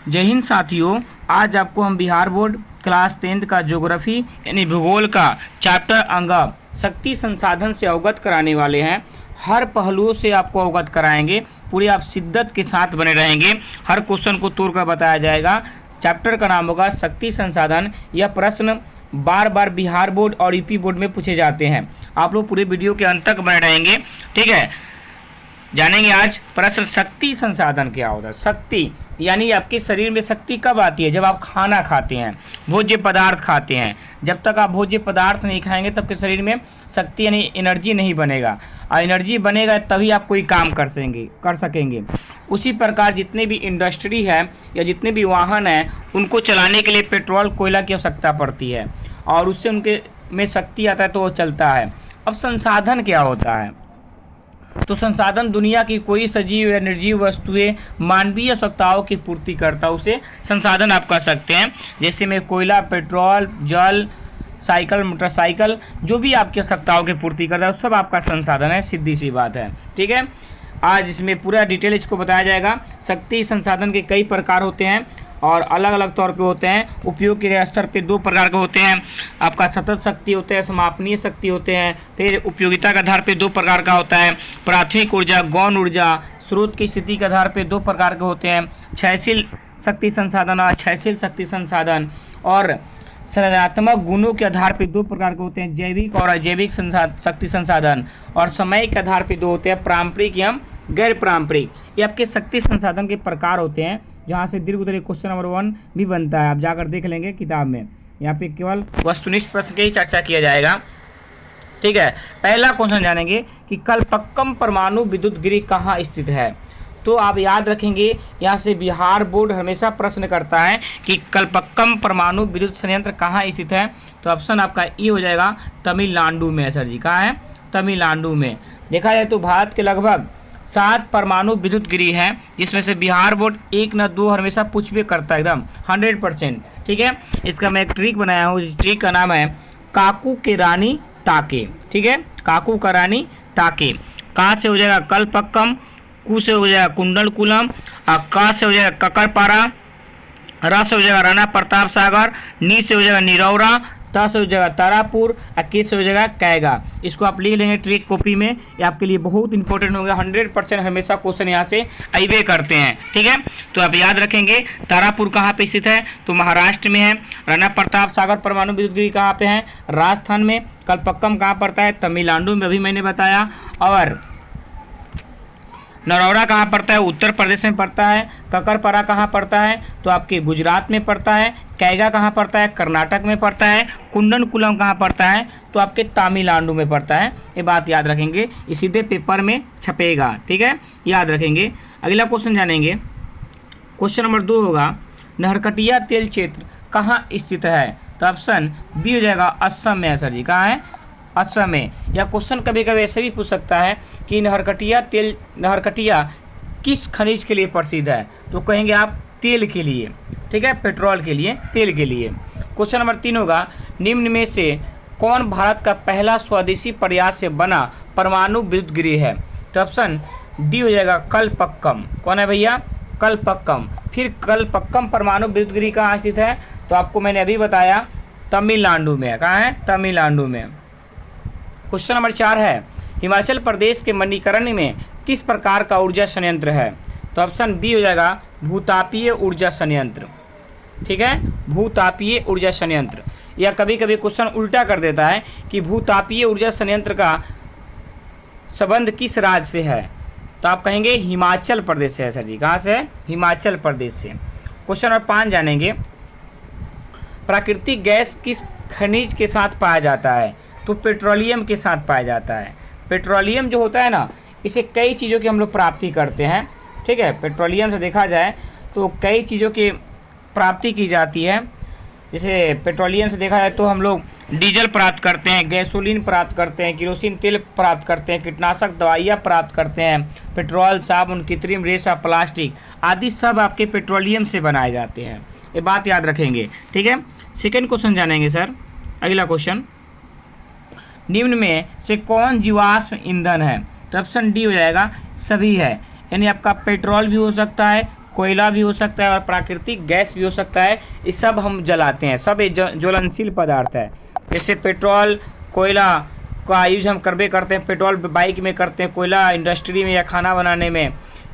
जय हिंद साथियों, आज आपको हम बिहार बोर्ड क्लास 10th का ज्योग्राफी यानी भूगोल का चैप्टर अंग शक्ति संसाधन से अवगत कराने वाले हैं। हर पहलुओं से आपको अवगत कराएंगे, पूरी आप शिद्दत के साथ बने रहेंगे। हर क्वेश्चन को तोड़ कर बताया जाएगा। चैप्टर का नाम होगा शक्ति संसाधन। यह प्रश्न बार बार बिहार बोर्ड और यूपी बोर्ड में पूछे जाते हैं। आप लोग पूरे वीडियो के अंत तक बने रहेंगे, ठीक है। जानेंगे आज प्रश्न शक्ति संसाधन क्या होता है। शक्ति यानी आपके शरीर में शक्ति कब आती है? जब आप खाना खाते हैं, भोज्य पदार्थ खाते हैं। जब तक आप भोज्य पदार्थ नहीं खाएंगे तब के शरीर में शक्ति यानी एनर्जी नहीं बनेगा, और एनर्जी बनेगा तभी आप कोई काम कर सकेंगे। उसी प्रकार जितने भी इंडस्ट्री है या जितने भी वाहन हैं, उनको चलाने के लिए पेट्रोल कोयला की आवश्यकता पड़ती है, और उससे उनके में शक्ति आता है तो वो चलता है। अब संसाधन क्या होता है? तो संसाधन दुनिया की कोई सजीव या निर्जीव वस्तुएं मानवीय आवश्यकताओं की पूर्ति करता, उसे संसाधन आप कह सकते हैं। जैसे में कोयला, पेट्रोल, जल, साइकिल, मोटरसाइकिल, जो भी आपकी आवश्यकताओं की पूर्ति करता है सब आपका संसाधन है। सीधी सी बात है, ठीक है। आज इसमें पूरा डिटेल इसको बताया जाएगा। शक्ति संसाधन के कई प्रकार होते हैं और अलग अलग तौर पे होते हैं। उपयोग के स्तर पे दो प्रकार के होते हैं। आपका सतत शक्ति होते हैं, समापनीय शक्ति होते हैं। फिर उपयोगिता के आधार पे दो प्रकार का होता है, प्राथमिक ऊर्जा, गौण ऊर्जा। स्रोत की स्थिति के आधार पे दो प्रकार के होते हैं, क्षयशील शक्ति संसाधन और अक्षयशील शक्ति संसाधन। और संरचनात्मक गुणों के आधार पे दो प्रकार के होते हैं, जैविक और अजैविक शक्ति संसाधन। और समय के आधार पे दो होते हैं, पारंपरिक एवं गैर पारंपरिक। ये आपके शक्ति संसाधन के प्रकार होते हैं, जहाँ से दीर्घ उत्तरीय क्वेश्चन नंबर 1 भी बनता है। आप जाकर देख लेंगे किताब में। यहाँ पे केवल वस्तुनिष्ठ प्रश्न की ही चर्चा किया जाएगा, ठीक है। पहला क्वेश्चन जानेंगे कि कल्पक्कम परमाणु विद्युत गृह कहाँ स्थित है। तो आप याद रखेंगे, यहाँ से बिहार बोर्ड हमेशा प्रश्न करता है कि कल्पक्कम परमाणु विद्युत संयंत्र कहाँ स्थित है। तो ऑप्शन आपका ई हो जाएगा, तमिलनाडु में है सर जी। कहाँ है? तमिलनाडु में। देखा जाए तो भारत के लगभग 7 परमाणु विद्युत गृह हैं, जिसमें से बिहार बोर्ड 1 न 2 हमेशा पूछ भी करता है, एकदम 100%, ठीक है। इसका मैं एक ट्रिक बनाया हूँ, इस ट्रिक का नाम है काकू के रानी ताके, ठीक है। काकू का रानी ताके। का से हो जाएगा कल्पक्कम, कु से हो जाएगा कुंडलकुलम, और का से हो जाएगा ककरपारा, र से हो जाएगा राणा प्रताप सागर, नी से हो जाएगा निरौरा, ता से हो जाएगा तारापुर, और के से हो जाएगा कैगा। इसको आप लिख लेंगे ट्रिक कॉपी में, ये आपके लिए बहुत इंपॉर्टेंट होगा। 100% हमेशा क्वेश्चन यहाँ से आइबे करते हैं, ठीक है। तो आप याद रखेंगे तारापुर कहाँ पे स्थित है, तो महाराष्ट्र में है। राणा प्रताप सागर परमाणु विद्युत गृह कहाँ पे है, राजस्थान में। कल्पक्कम कहाँ पड़ता है, तमिलनाडु में, अभी मैंने बताया। और नरौरा कहाँ पड़ता है, उत्तर प्रदेश में पड़ता है। ककरपारा कहाँ पड़ता है, तो आपके गुजरात में पड़ता है। कैगा कहाँ पड़ता है, कर्नाटक में पड़ता है। कुंडनकुलम कहाँ पड़ता है, तो आपके तमिलनाडु में पड़ता है। ये बात याद रखेंगे, ये सीधे पेपर में छपेगा, ठीक है, याद रखेंगे। अगला क्वेश्चन जानेंगे, क्वेश्चन नंबर 2 होगा, नरकटिया तेल क्षेत्र कहाँ स्थित है। तो ऑप्शन बी हो जाएगा, असम में है सर जी। कहाँ है? असम में। या क्वेश्चन कभी कभी ऐसे भी पूछ सकता है कि नरकटिया किस खनिज के लिए प्रसिद्ध है। तो कहेंगे आप तेल के लिए, ठीक है, पेट्रोल के लिए, तेल के लिए। क्वेश्चन नंबर 3 होगा, निम्न में से कौन भारत का पहला स्वदेशी प्रयास से बना परमाणु विद्युत गृह है। तो ऑप्शन डी हो जाएगा, कल्पक्कम। कौन है भैया? कल्पक्कम। फिर कल्पक्कम परमाणु विद्युत गृह कहाँ स्थित है, तो आपको मैंने अभी बताया तमिलनाडु में। कहाँ है? तमिलनाडु में। क्वेश्चन नंबर 4 है, हिमाचल प्रदेश के मणिकर्ण में किस प्रकार का ऊर्जा संयंत्र है। तो ऑप्शन बी हो जाएगा, भूतापीय ऊर्जा संयंत्र, ठीक है, भूतापीय ऊर्जा संयंत्र। या कभी कभी क्वेश्चन उल्टा कर देता है कि भूतापीय ऊर्जा संयंत्र का संबंध किस राज्य से है। तो आप कहेंगे हिमाचल प्रदेश से है सर जी। कहाँ से है? हिमाचल प्रदेश से। क्वेश्चन नंबर 5 जानेंगे, प्राकृतिक गैस किस खनिज के साथ पाया जाता है। तो पेट्रोलियम के साथ पाया जाता है। पेट्रोलियम जो होता है ना, इसे कई चीज़ों की हम लोग प्राप्ति करते हैं, ठीक है। पेट्रोलियम से देखा जाए तो कई चीज़ों की प्राप्ति की जाती है। जैसे पेट्रोलियम से देखा जाए तो हम लोग डीजल प्राप्त करते हैं, गैसोलीन प्राप्त करते हैं, केरोसिन तेल प्राप्त करते हैं, कीटनाशक दवाइयाँ प्राप्त करते हैं, पेट्रोल, साबुन, कृत्रिम रेशा, प्लास्टिक आदि सब आपके पेट्रोलियम से बनाए जाते हैं। ये बात याद रखेंगे, ठीक है। सेकेंड क्वेश्चन जानेंगे सर। अगला क्वेश्चन, निम्न में से कौन जीवाश्म ईंधन है। तो ऑप्शन डी हो जाएगा, सभी है। यानी आपका पेट्रोल भी हो सकता है, कोयला भी हो सकता है और प्राकृतिक गैस भी हो सकता है। ये सब हम जलाते हैं, सब ये ज्वलनशील पदार्थ है। जैसे पेट्रोल, कोयला का यूज हम करते हैं, पेट्रोल बाइक में करते हैं, कोयला इंडस्ट्री में या खाना बनाने में,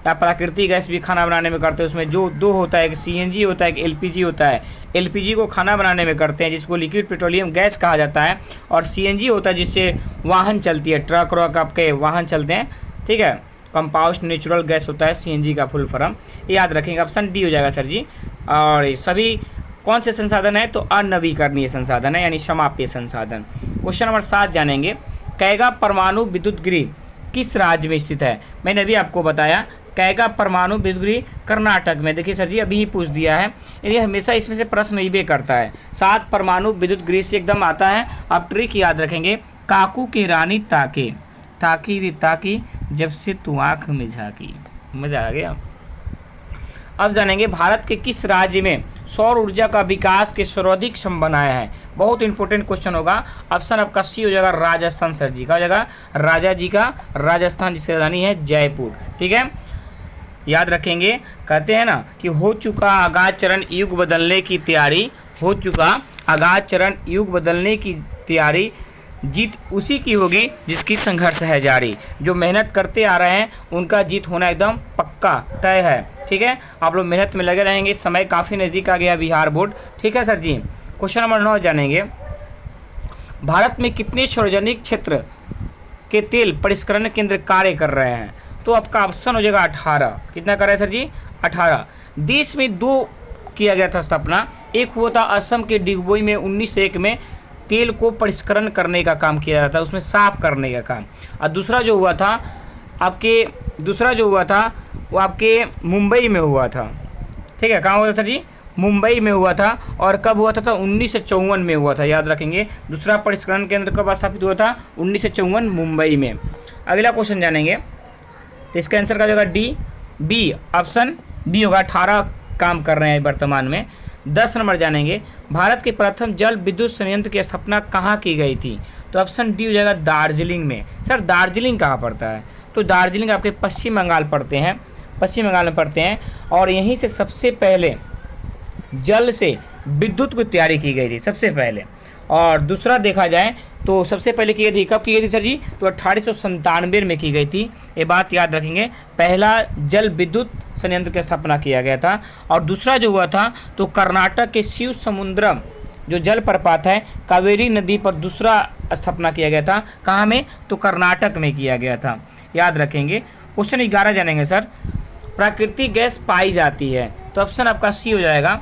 या प्राकृतिक गैस भी खाना बनाने में करते हैं। उसमें जो दो होता है, एक सीएनजी होता है, एक एलपीजी होता है। एलपीजी को खाना बनाने में करते हैं जिसको लिक्विड पेट्रोलियम गैस कहा जाता है, और सीएनजी होता है जिससे वाहन चलती है, ट्रक व्रक आपके वाहन चलते हैं, ठीक है। कंपाउंड नेचुरल गैस होता है सीएनजी का फुल फॉर्म, याद रखेंगे। ऑप्शन डी हो जाएगा सर जी। और ये सभी कौन से संसाधन है, तो अनवीकरणीय संसाधन है, यानी समाप्य संसाधन। क्वेश्चन नंबर 7 जानेंगे, कैगा परमाणु विद्युत गृह किस राज्य में स्थित है। मैंने अभी आपको बताया कैगा परमाणु विद्युत गृह कर्नाटक में। देखिए सर जी, अभी ही पूछ दिया है, ये हमेशा इसमें से प्रश्न ही करता है। 7 परमाणु विद्युत गृह से एकदम आता है। आप ट्रिक याद रखेंगे, काकू की रानी ताके, ताकी रे ताकी जब से तू आँख में झांकी। मजा आ गया। अब जानेंगे, भारत के किस राज्य में सौर ऊर्जा का विकास के सर्वाधिक संभावनाएं हैं। बहुत इंपॉर्टेंट क्वेश्चन होगा। ऑप्शन आपका सी हो जाएगा राजस्थान सर जी का हो जाएगा, राजा जी का राजस्थान जिसकी राजधानी है जयपुर, ठीक है। याद रखेंगे, कहते हैं ना कि हो चुका आगाज चरण युग बदलने की तैयारी, हो चुका आगाज चरण युग बदलने की तैयारी, जीत उसी की होगी जिसकी संघर्ष है जारी। जो मेहनत करते आ रहे हैं उनका जीत होना एकदम पक्का तय है, ठीक है। आप लोग मेहनत में लगे रहेंगे। समय काफ़ी नज़दीक आ गया बिहार बोर्ड, ठीक है सर जी। क्वेश्चन नंबर 9 जानेंगे, भारत में कितने सार्वजनिक क्षेत्र के तेल परिष्करण केंद्र कार्य कर रहे हैं। तो आपका ऑप्शन हो जाएगा 18। कितना कर रहे हैं सर जी, 18। देश में 2 किया गया था स्थापना। एक हुआ था असम के डिगबोई में 1901 में, तेल को परिष्करण करने का काम किया जाता है, उसमें साफ करने का काम। और दूसरा जो हुआ था वो आपके मुंबई में हुआ था, ठीक है। कहाँ हुआ था सर जी, मुंबई में हुआ था। और कब हुआ था, 1954 में हुआ था, याद रखेंगे। दूसरा परिष्करण केंद्र कब स्थापित हुआ था, 1954 मुंबई में। अगला क्वेश्चन जानेंगे, तो इसका आंसर का जाएगा डी, बी, ऑप्शन बी होगा। 18 काम कर रहे हैं वर्तमान में। 10 नंबर जानेंगे, भारत के प्रथम जल विद्युत संयंत्र की स्थापना कहाँ की गई थी। तो ऑप्शन डी हो जाएगा दार्जिलिंग में। सर दार्जिलिंग कहाँ पड़ता है, तो दार्जिलिंग आपके पश्चिम बंगाल पड़ते हैं, पश्चिम बंगाल में पड़ते हैं। और यहीं से सबसे पहले जल से विद्युत की तैयारी की गई थी सबसे पहले। और दूसरा देखा जाए तो सबसे पहले की गई थी, कब की गई थी सर जी, तो 1897 में की गई थी। ये बात याद रखेंगे, पहला जल विद्युत संयंत्र की स्थापना किया गया था। और दूसरा जो हुआ था तो कर्नाटक के शिव समुद्रम जो जल प्रपात है कावेरी नदी पर दूसरा स्थापना किया गया था। कहाँ में, तो कर्नाटक में किया गया था, याद रखेंगे। क्वेश्चन 11 जानेंगे सर, प्राकृतिक गैस पाई जाती है। तो ऑप्शन आपका सी हो जाएगा,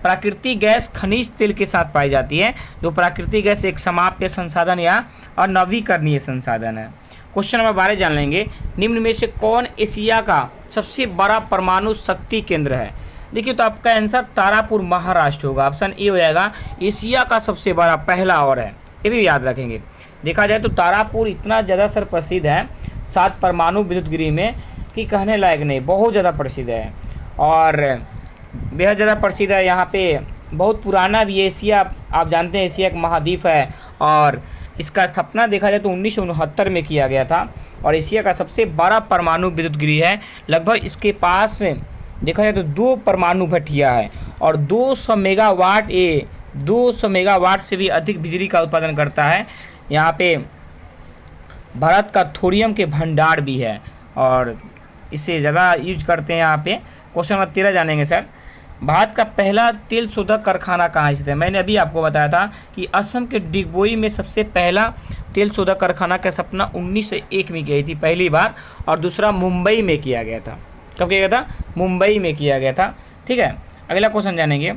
प्राकृतिक गैस खनिज तेल के साथ पाई जाती है। जो प्राकृतिक गैस एक समाप्य संसाधन या और नवीकरणीय संसाधन है। क्वेश्चन नंबर 12 जान लेंगे, निम्न में से कौन एशिया का सबसे बड़ा परमाणु शक्ति केंद्र है। देखिए तो आपका आंसर तारापुर महाराष्ट्र होगा, ऑप्शन ए हो जाएगा। एशिया का सबसे बड़ा पहला और है, ये भी याद रखेंगे। देखा जाए तो तारापुर इतना ज़्यादा सर प्रसिद्ध है 7 परमाणु विद्युत गृह में कि कहने लायक नहीं, बहुत ज़्यादा प्रसिद्ध है और बेहद ज़्यादा प्रसिद्ध है। यहाँ पे बहुत पुराना भी एशिया, आप जानते हैं एशिया एक महाद्वीप है और इसका स्थापना देखा जाए तो 1969 में किया गया था। और एशिया का सबसे बड़ा परमाणु विद्युत गृह है। लगभग इसके पास देखा जाए तो 2 परमाणु भट्टियाँ है और 200 मेगावाट, ये 200 मेगावाट से भी अधिक बिजली का उत्पादन करता है। यहाँ पे भारत का थोरियम के भंडार भी है और इसे ज़्यादा यूज करते हैं यहाँ पे। क्वेश्चन नंबर 13 जानेंगे सर, भारत का पहला तेल शोधक कारखाना कहाँ स्थित है। मैंने अभी आपको बताया था कि असम के डिगबोई में सबसे पहला तेल शोधक कारखाना का स्थापना 1901 में की थी पहली बार, और दूसरा मुंबई में किया गया था। कब किया गया था, मुंबई में किया गया था, ठीक है। अगला क्वेश्चन जानेंगे,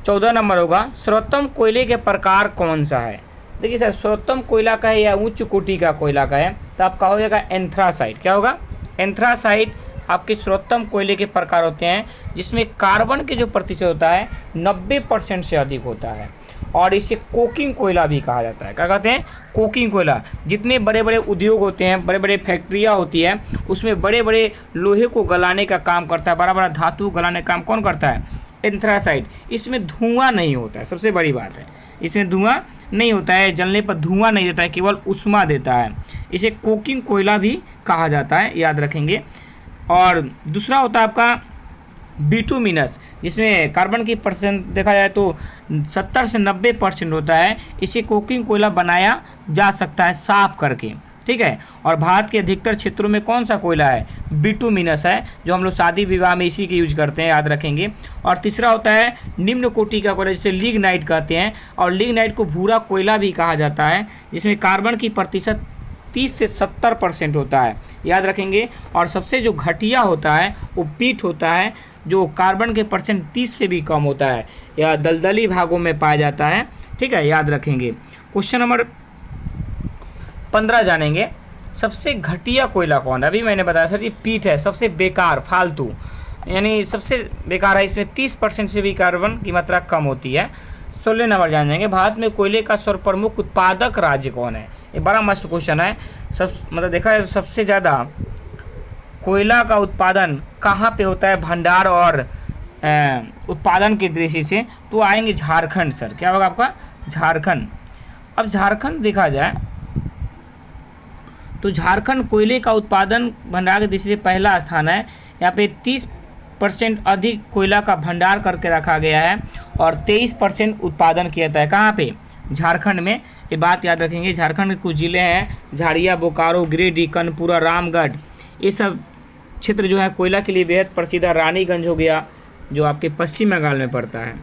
14 नंबर होगा, सर्वोत्तम कोयले के प्रकार कौन सा है। देखिए सर, सर्वोत्तम कोयला का है या उच्च कोटि का कोयला का है, तो आपका हो जाएगा एंथ्रासाइट। क्या होगा, एंथ्रासाइट आपके सर्वोत्तम कोयले के प्रकार होते हैं जिसमें कार्बन के जो प्रतिशत होता है 90% से अधिक होता है। और इसे कोकिंग कोयला भी कहा जाता है। क्या कहते हैं, कोकिंग कोयला। जितने बड़े बड़े उद्योग होते हैं, बड़े बड़े फैक्ट्रियाँ होती हैं, उसमें बड़े बड़े लोहे को गलाने का काम करता है, बड़ा बड़ा धातु गलाने का काम कौन करता है, एंथ्रासाइट। इसमें धुआं नहीं होता है, सबसे बड़ी बात है, इसमें धुआं नहीं होता है, जलने पर धुआं नहीं देता है, केवल उष्मा देता है। इसे कोकिंग कोयला भी कहा जाता है, याद रखेंगे। और दूसरा होता है आपका बिटुमिनस, जिसमें कार्बन की परसेंट देखा जाए तो 70 से 90% होता है। इसे कोकिंग कोयला बनाया जा सकता है साफ करके, ठीक है। और भारत के अधिकतर क्षेत्रों में कौन सा कोयला है? बिटुमिनस है, जो हम लोग शादी विवाह में इसी के यूज करते हैं, याद रखेंगे। और तीसरा होता है निम्न कोटि का कोयला, जिसे लिग्नाइट कहते हैं, और लिग्नाइट को भूरा कोयला भी कहा जाता है, जिसमें कार्बन की प्रतिशत 30 से 70% होता है, याद रखेंगे। और सबसे जो घटिया होता है वो पीट होता है, जो कार्बन के परसेंट 30 से भी कम होता है, या दलदली भागों में पाया जाता है, ठीक है, याद रखेंगे। क्वेश्चन नंबर 15 जानेंगे, सबसे घटिया कोयला कौन है? अभी मैंने बताया सर जी पीट है, सबसे बेकार, फालतू, यानी सबसे बेकार है, इसमें 30% से भी कार्बन की मात्रा कम होती है। 16 नंबर जान जाएंगे, भारत में कोयले का सर्वप्रमुख उत्पादक राज्य कौन है? ये बड़ा मस्त क्वेश्चन है। मतलब देखा जाए तो सबसे ज़्यादा कोयला का उत्पादन कहाँ पे होता है भंडार और उत्पादन की दृष्टि से? तो आएंगे झारखंड सर। क्या होगा आपका? झारखंड। अब झारखंड देखा जाए तो झारखंड कोयले का उत्पादन भंडार की दृष्टि से पहला स्थान है। यहाँ पे 30% अधिक कोयला का भंडार करके रखा गया है और 23% उत्पादन किया जाता है। कहाँ पे? झारखंड में। ये बात याद रखेंगे। झारखंड के कुछ ज़िले हैं, झारिया, बोकारो, गिरिडीह, कनपुरा, रामगढ़, ये सब क्षेत्र जो है कोयला के लिए बेहद प्रसिद्ध है। रानीगंज हो गया जो आपके पश्चिम बंगाल में पड़ता है,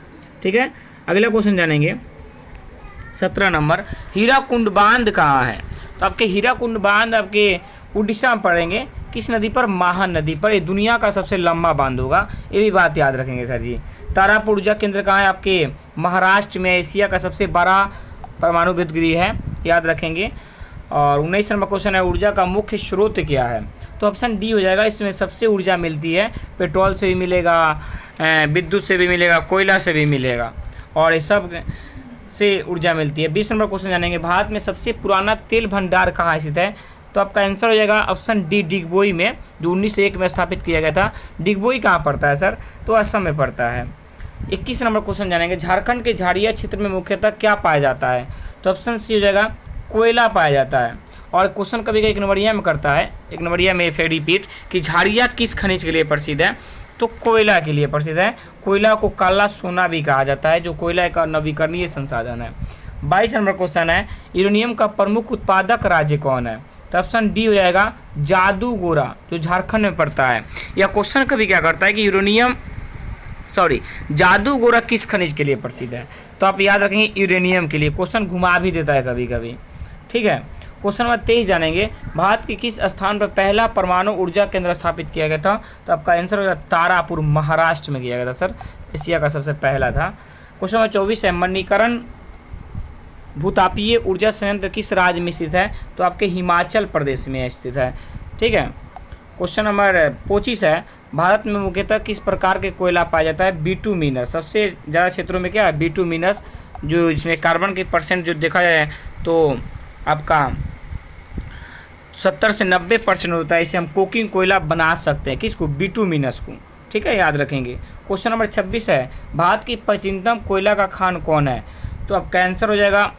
ठीक है। अगला क्वेश्चन जानेंगे 17 नंबर, हीराकुंड बांध कहाँ है? तो आपके हीराकुंड बांध आपके उड़ीसा में पड़ेंगे। किस नदी पर? माहन नदी पर। ये दुनिया का सबसे लंबा बांध होगा, ये भी बात याद रखेंगे सर जी। तारापुर ऊर्जा केंद्र कहाँ है? आपके महाराष्ट्र में। एशिया का सबसे बड़ा परमाणु विद्युत गृह है, याद रखेंगे। और 19 नंबर क्वेश्चन है, ऊर्जा का मुख्य स्रोत क्या है? तो ऑप्शन डी हो जाएगा। इसमें सबसे ऊर्जा मिलती है, पेट्रोल से भी मिलेगा, विद्युत से भी मिलेगा, कोयला से भी मिलेगा, और ये सब से ऊर्जा मिलती है। 20 नंबर क्वेश्चन जानेंगे, भारत में सबसे पुराना तेल भंडार कहाँ स्थित है? तो आपका आंसर हो जाएगा ऑप्शन डी, डिगबोई में, जो 1901 में स्थापित किया गया था। डिगबोई कहाँ पड़ता है सर? तो असम में पड़ता है। 21 नंबर क्वेश्चन जानेंगे, झारखंड के झाड़िया क्षेत्र में मुख्यतः क्या पाया जाता है? तो ऑप्शन सी हो जाएगा, कोयला पाया जाता है। और क्वेश्चन कभी एक नंबरिया में करता है, एक नंबरिया में फिर रिपीट कि झाड़िया किस खनिज के लिए प्रसिद्ध है? तो कोयला के लिए प्रसिद्ध है। कोयला को काला सोना भी कहा जाता है, जो कोयला का नवीकरणीय संसाधन है। 22 नंबर क्वेश्चन है, यूरेनियम का प्रमुख उत्पादक राज्य कौन है? तो ऑप्शन डी हो जाएगा, जादूगोरा, जो झारखंड में पड़ता है। यह क्वेश्चन कभी क्या करता है कि जादूगोरा किस खनिज के लिए प्रसिद्ध है? तो आप याद रखेंगे यूरेनियम के लिए। क्वेश्चन घुमा भी देता है कभी कभी, ठीक है। क्वेश्चन नंबर 23 जानेंगे, भारत के किस स्थान पर पहला परमाणु ऊर्जा केंद्र स्थापित किया गया था? तो आपका आंसर होगा तारापुर, महाराष्ट्र में किया गया था सर, एशिया का सबसे पहला था। क्वेश्चन नंबर 24 है, मणिकरण भूतापीय ऊर्जा संयंत्र किस राज्य में स्थित है? तो आपके हिमाचल प्रदेश में स्थित है, ठीक है। क्वेश्चन नंबर 25 है, भारत में मुख्यतः किस प्रकार के कोयला पाया जाता है? बिटुमिनस। सबसे ज़्यादा क्षेत्रों में क्या है? बिटुमिनस, जो इसमें कार्बन के परसेंट जो देखा जाए तो आपका 70 से 90% होता है। इसे हम कोकिंग कोयला बना सकते हैं, किसको? बिटुमिनस को, ठीक है, याद रखेंगे। क्वेश्चन नंबर 26 है, भारत की प्राचीनतम कोयला का खान कौन है? तो आपका आंसर हो जाएगा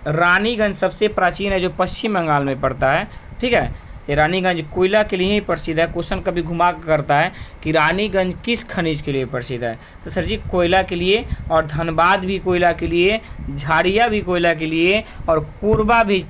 रानीगंज, सबसे प्राचीन है, जो पश्चिम बंगाल में पड़ता है, ठीक है। ये रानीगंज कोयला के लिए ही प्रसिद्ध है। क्वेश्चन कभी घुमा करता है कि रानीगंज किस खनिज के लिए प्रसिद्ध है? तो सर जी कोयला के लिए, और धनबाद भी कोयला के लिए, झाड़िया भी कोयला के लिए, और कोरबा भी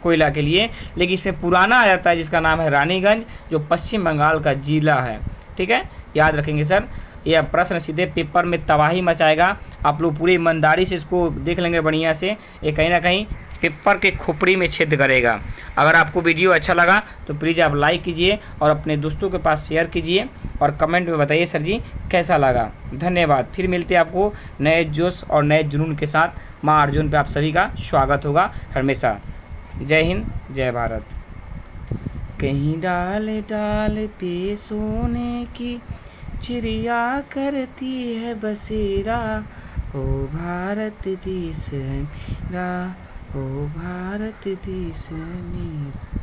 कोयला के लिए। लेकिन इसमें पुराना आ जाता है जिसका नाम है रानीगंज, जो पश्चिम बंगाल का जिला है, ठीक है, याद रखेंगे सर। यह प्रश्न सीधे पेपर में तबाही मचाएगा। आप लोग पूरी ईमानदारी से इसको देख लेंगे बढ़िया से, ये कहीं ना कहीं पेपर के खोपड़ी में छेद करेगा। अगर आपको वीडियो अच्छा लगा तो प्लीज़ आप लाइक कीजिए और अपने दोस्तों के पास शेयर कीजिए, और कमेंट में बताइए सर जी कैसा लगा। धन्यवाद। फिर मिलते हैं आपको नए जोश और नए जुनून के साथ। माँ अर्जुन पे आप सभी का स्वागत होगा हमेशा। जय हिंद, जय भारत। कहीं डाल डाल पे सोने की चिड़िया करती है बसेरा, ओ भारत देश है मेरा, ओ भारत देश है मेरा।